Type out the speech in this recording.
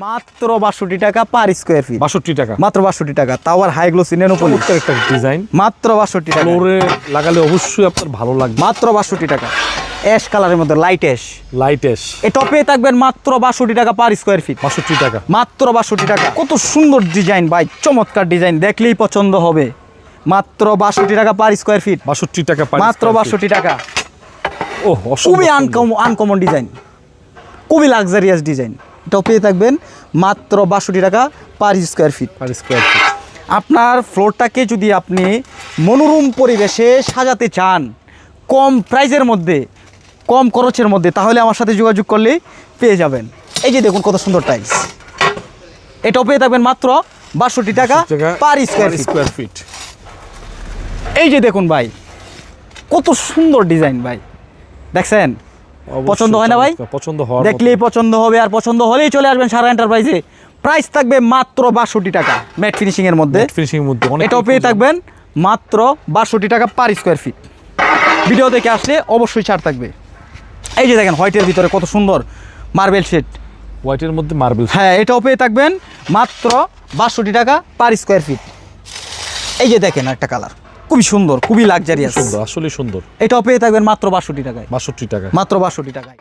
মাত্র ৬২ টাকা per square feet. ৬২ টাকা মাত্র ৬২ টাকা, তাও আর হাই গ্লোসি নেনোপলি একটা ডিজাইন, মাত্র ৬২ টাকা। ফ্লোরে লাগালে অবশ্যই আপনার ভালো লাগবে। মাত্র ৬২ টাকা, অ্যাশ কালারের মধ্যে লাইট অ্যাশ। লাইট অ্যাশ এই টপে থাকবেন মাত্র ৬২ টাকা পার স্কয়ার ফিট। ৬২ টাকা, মাত্র ৬২ টাকা। কত সুন্দর ডিজাইন ভাই, চমৎকার ডিজাইন, দেখলেই পছন্দ হবে। মাত্র ৬২ টাকা পার স্কয়ার ফিট। ৬২ টাকা, মাত্র ৬২ টাকা। ও খুবই আনকমন ডিজাইন, খুবই লাক্সারিয়াস ডিজাইন। এটাও পেয়ে থাকবেন মাত্র ৬২ টাকা per square feet. Per square feet. আপনার ফ্লোরটাকে যদি আপনি মনোরম পরিবেশে সাজাতে চান, কম প্রাইজের মধ্যে, কম খরচের মধ্যে, তাহলে আমার সাথে যোগাযোগ করলেই পেয়ে যাবেন। এই যে দেখুন কত সুন্দর টাইলস, এটাও পেয়ে থাকবেন মাত্র ৬২ টাকা পার স্কয়ার ফিট। এই যে দেখুন ভাই, কত সুন্দর ডিজাইন ভাই, দেখছেন? পছন্দ হয় না ভাই? পছন্দ হয়, দেখলেই পছন্দ হবে, আর পছন্দ হলেই চলে আসবেন সারা এন্টারপ্রাইজে। প্রাইস থাকবে মাত্র ৬২ টাকা ম্যাট ফিনিশিং এর মধ্যে। ফিনিশিং এর মধ্যে এটাও পেয়ে থাকবেন মাত্র ৬২ টাকা পার স্কয়ার ফিট। ভিডিও দেখে আসলে অবশ্যই ছাড় থাকবে। এই যে দেখেন হোয়াইটের ভিতরে কত সুন্দর মার্বেল শেড, হোয়াইটের মধ্যে মার্বেল। হ্যাঁ, এটাও পেয়ে থাকবেন মাত্র ৬২ টাকা পার স্কয়ার ফিট। এই যে দেখেন একটা কালার, খুবই সুন্দর, খুবই লাক্সারিয়াস, সুন্দর, আসলে সুন্দর। এটাও পেয়ে থাকবেন মাত্র ৬২ টাকায়। ৬২ টাকা, মাত্র ৬২ টাকায়।